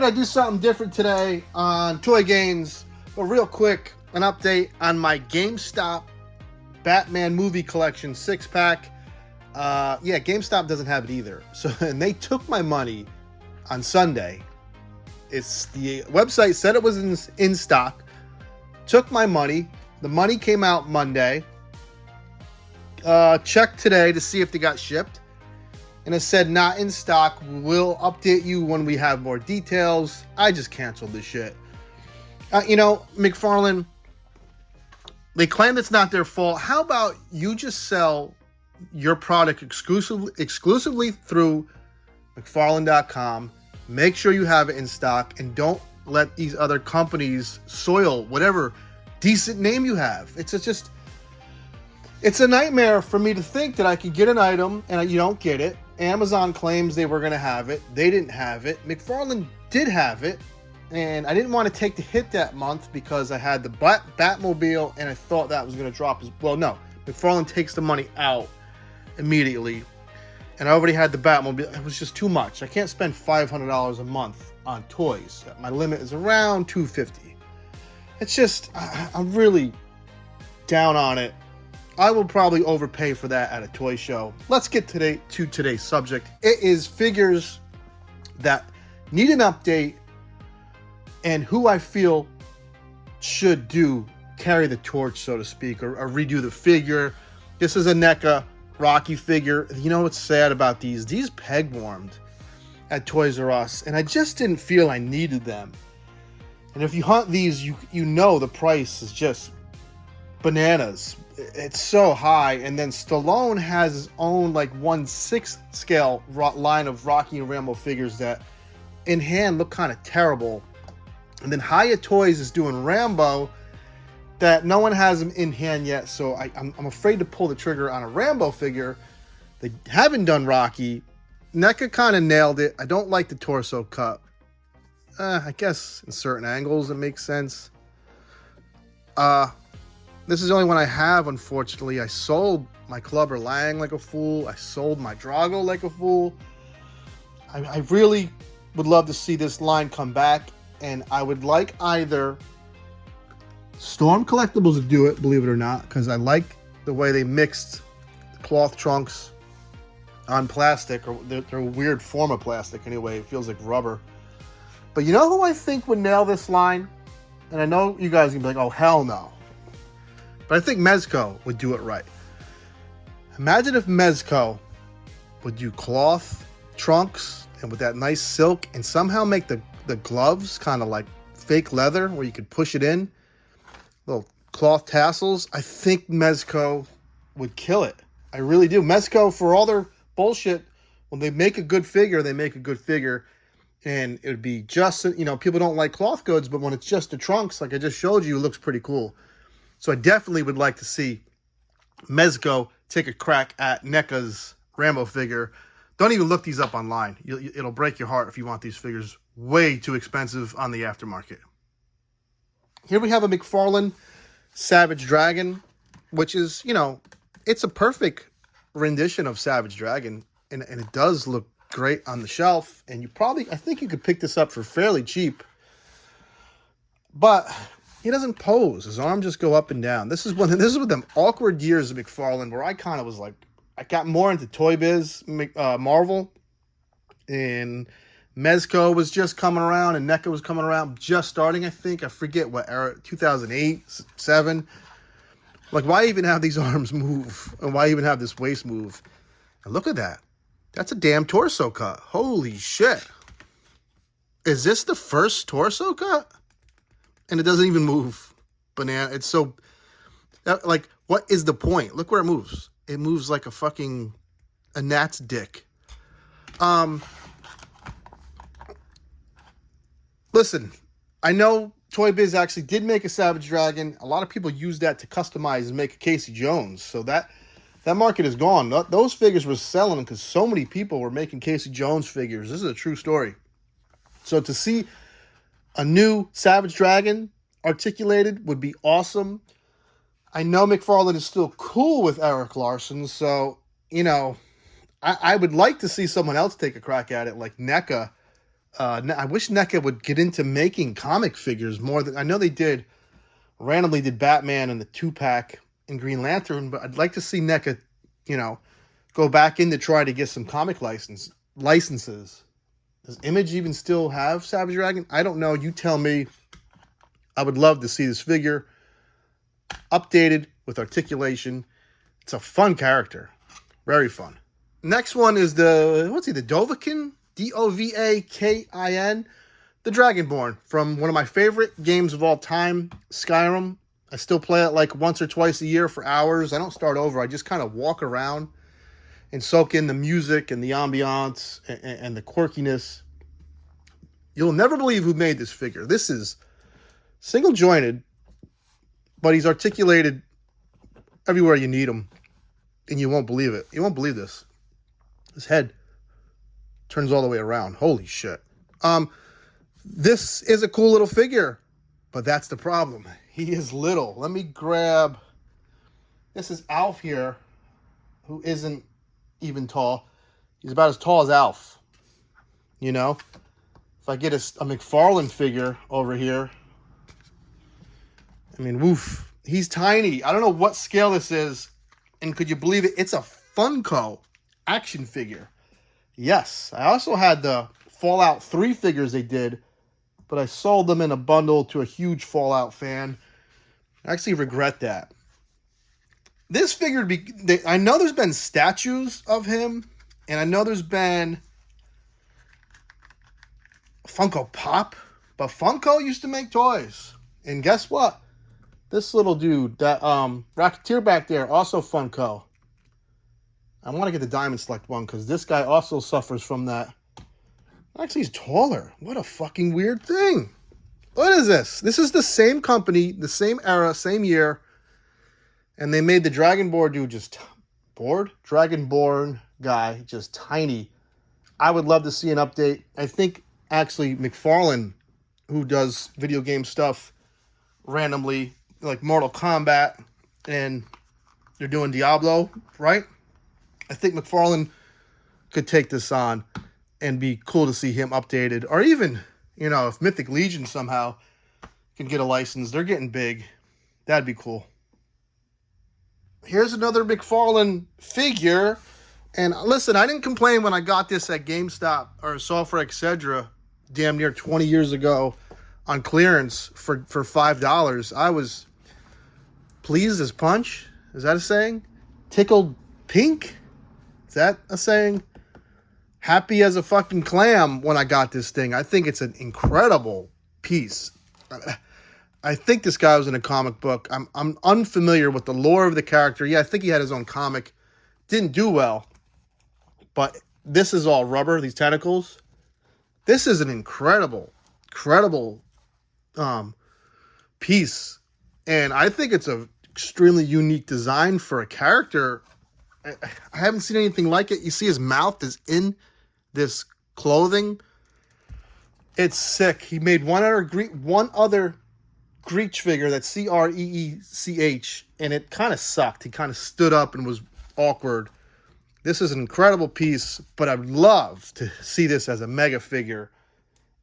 Figured I'd do something different today on Toy Games. But real quick, an update on my GameStop Batman movie collection 6-pack. Yeah, GameStop doesn't have it either. So, and they took my money on Sunday. It's the website said it was in stock. Took my money. The money came out Monday. Checked today to see if they got shipped. And it said not in stock. We'll update you when we have more details. I just canceled this shit. McFarlane, they claim it's not their fault. How about you just sell your product exclusively through McFarlane.com. Make sure you have it in stock and don't let these other companies soil whatever decent name you have. It's a nightmare for me to think that I could get an item and you don't get it. Amazon claims they were going to have it. They didn't have it. McFarlane did have it. And I didn't want to take the hit that month because I had the Batmobile and I thought that was going to drop. Well, no. McFarlane takes the money out immediately. And I already had the Batmobile. It was just too much. I can't spend $500 a month on toys. My limit is around $250. It's just, I'm really down on it. I will probably overpay for that at a toy show. Let's get to today's subject. It is figures that need an update and who I feel should carry the torch, so to speak, or redo the figure. This is a NECA Rocky figure. You know what's sad about these? These peg warmed at Toys R Us, and I just didn't feel I needed them. And if you hunt these, you know the price is just bananas. It's so high. And then Stallone has his own like 1/6 scale line of Rocky and Rambo figures that in hand look kind of terrible. And then Hyatt Toys is doing Rambo that no one has them in hand yet. So I'm afraid to pull the trigger on a Rambo figure. They haven't done Rocky. NECA kind of nailed it. I don't like the torso cut. I guess in certain angles it makes sense. This is the only one I have, unfortunately. I sold my Clubber Lang like a fool. I sold my Drago like a fool. I really would love to see this line come back. And I would like either Storm Collectibles to do it, believe it or not, because I like the way they mixed cloth trunks on plastic, or they're a weird form of plastic anyway. It feels like rubber. But you know who I think would nail this line? And I know you guys are going to be like, oh, hell no. But I think Mezco would do it right. Imagine if Mezco would do cloth trunks and with that nice silk and somehow make the gloves kind of like fake leather where you could push it in. Little cloth tassels. I think Mezco would kill it. I really do. Mezco, for all their bullshit, when they make a good figure, they make a good figure. And it would be just, people don't like cloth goods, but when it's just the trunks, like I just showed you, it looks pretty cool. So I definitely would like to see Mezco take a crack at NECA's Rambo figure. Don't even look these up online. It'll break your heart if you want these figures. Way too expensive on the aftermarket. Here we have a McFarlane Savage Dragon, which is, it's a perfect rendition of Savage Dragon. And it does look great on the shelf. And I think you could pick this up for fairly cheap. But he doesn't pose. His arms just go up and down. This is one of them awkward years of McFarlane where I kind of was like, I got more into Toy Biz, Marvel, and Mezco was just coming around, and NECA was coming around, just starting, I think. I forget what era, 2008, 2007. Like, why even have these arms move? And why even have this waist move? And look at that. That's a damn torso cut. Holy shit. Is this the first torso cut? And it doesn't even move. Banana. It's so, like, what is the point? Look where it moves. It moves like a gnat's dick. Listen, I know Toy Biz actually did make a Savage Dragon. A lot of people use that to customize and make a Casey Jones. So that market is gone. Those figures were selling because so many people were making Casey Jones figures. This is a true story. So to see a new Savage Dragon articulated would be awesome. I know McFarlane is still cool with Eric Larson, so, I would like to see someone else take a crack at it, like NECA I wish NECA would get into making comic figures more than I know they did. Randomly did Batman and the 2-pack and Green Lantern, but I'd like to see NECA, you know, go back in to try to get some comic licenses. Does Image even still have Savage Dragon? I don't know. You tell me. I would love to see this figure updated with articulation. It's a fun character. Very fun. Next one is the Dovahkiin? Dovakin, the Dragonborn, from one of my favorite games of all time, Skyrim. I still play it like once or twice a year for hours. I don't start over. I just kind of walk around and soak in the music and the ambiance and the quirkiness. You'll never believe who made this figure. This is single jointed, but he's articulated everywhere you need him, and you won't believe it. You won't believe this. His head turns all the way around. Holy shit. This is a cool little figure, but that's the problem. He is little. Let me grab... This is Alf here, who isn't even tall. He's about as tall as Alf. You know? If I get a McFarlane figure over here, I mean, woof. He's tiny. I don't know what scale this is, and could you believe it? It's a Funko action figure. Yes, I also had the Fallout 3 figures they did, but I sold them in a bundle to a huge Fallout fan. I actually regret that. This figure, I know there's been statues of him, and I know there's been Funko Pop, but Funko used to make toys. And guess what? This little dude, that Rocketeer back there, also Funko. I want to get the Diamond Select one because this guy also suffers from that. Actually, he's taller. What a fucking weird thing. What is this? This is the same company, the same era, same year. And they made the Dragonborn dude Dragonborn guy just tiny. I would love to see an update. I think actually McFarlane, who does video game stuff randomly, like Mortal Kombat, and they're doing Diablo, right? I think McFarlane could take this on and be cool to see him updated. Or even, you know, if Mythic Legion somehow can get a license, they're getting big. That'd be cool. Here's another McFarlane figure. And listen, I didn't complain when I got this at GameStop or Software Etc. damn near 20 years ago on clearance for $5. I was pleased as punch. Is that a saying? Tickled pink? Is that a saying? Happy as a fucking clam when I got this thing. I think it's an incredible piece. I think this guy was in a comic book. I'm unfamiliar with the lore of the character. Yeah, I think he had his own comic. Didn't do well. But this is all rubber, these tentacles. This is an incredible piece. And I think it's an extremely unique design for a character. I haven't seen anything like it. You see his mouth is in this clothing. It's sick. He made one other Greek figure, that's Creech, and it kind of sucked. He kind of stood up and was awkward. This is an incredible piece, but I'd love to see this as a mega figure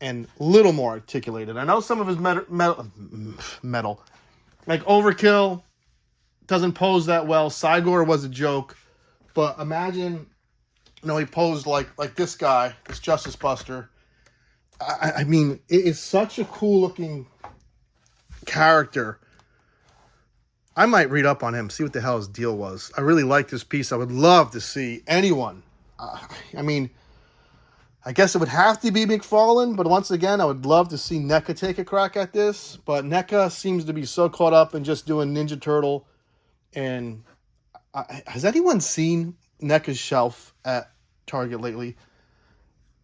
and a little more articulated. I know some of his metal, like Overkill, doesn't pose that well. Cygor was a joke. But imagine, you know, he posed like this guy, this Justice Buster. I mean, it is such a cool looking character. I might read up on him, see what the hell his deal was. I really like this piece. I would love to see anyone. I mean, I guess it would have to be McFarlane, but once again, I would love to see NECA take a crack at this. But NECA seems to be so caught up in just doing Ninja Turtle. And has anyone seen NECA's shelf at Target lately?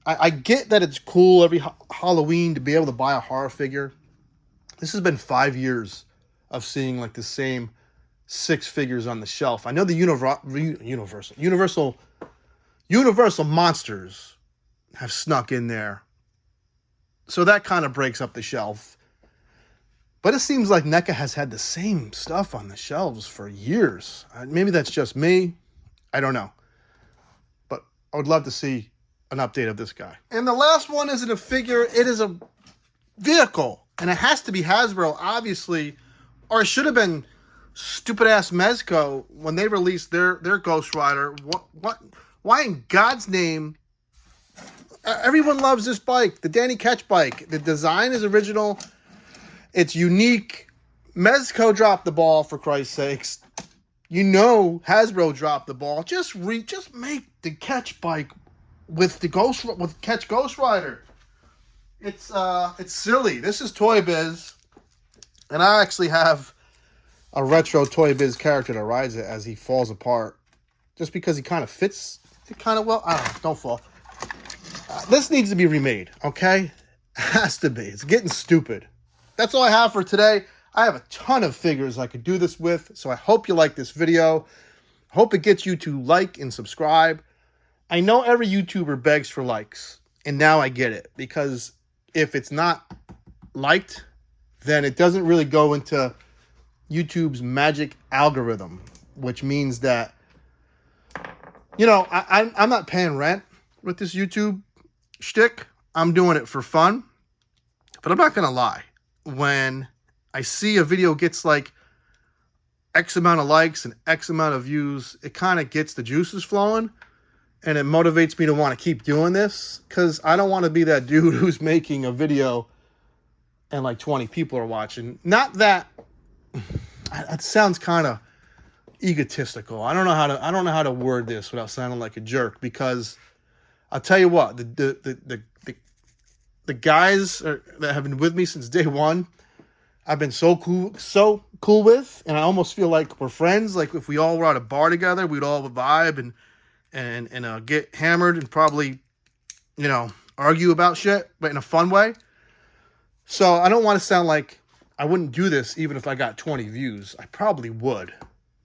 I get that it's cool every Halloween to be able to buy a horror figure. This has been 5 years of seeing like the same 6 figures on the shelf. I know the Universal monsters have snuck in there. So that kind of breaks up the shelf. But it seems like NECA has had the same stuff on the shelves for years. Maybe that's just me. I don't know. But I would love to see an update of this guy. And the last one isn't a figure, it is a vehicle. And it has to be Hasbro, obviously, or it should have been stupid ass Mezco when they released their Ghost Rider. Why in God's name? Everyone loves this bike, the Danny Ketch bike. The design is original. It's unique. Mezco dropped the ball, for Christ's sakes. You know Hasbro dropped the ball. Just make the Ketch bike with Ketch Ghost Rider. It's silly. This is Toy Biz, and I actually have a retro Toy Biz character that rides it as he falls apart, just because he kind of fits it kind of well. I don't know. Don't fall. This needs to be remade. Okay, it has to be. It's getting stupid. That's all I have for today. I have a ton of figures I could do this with, so I hope you like this video. Hope it gets you to like and subscribe. I know every YouTuber begs for likes, and now I get it, because if it's not liked, then it doesn't really go into YouTube's magic algorithm, which means that, you know, I'm not paying rent with this YouTube shtick. I'm doing it for fun. But I'm not going to lie. When I see a video gets like X amount of likes and X amount of views, it kind of gets the juices flowing. And it motivates me to want to keep doing this, because I don't want to be that dude who's making a video and like 20 people are watching. Not that it sounds kind of egotistical. I don't know how to word this without sounding like a jerk, because I'll tell you what, the guys that have been with me since day one, I've been so cool with, and I almost feel like we're friends. Like if we all were at a bar together, we'd all vibe and get hammered and probably, you know, argue about shit, but in a fun way. So I don't want to sound like I wouldn't do this even if I got 20 views. I probably would.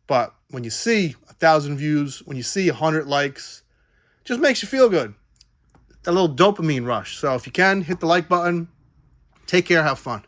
But when you see 1,000 views, when you see 100 likes, it just makes you feel good. A little dopamine rush. So if you can, hit the like button. Take care. Have fun.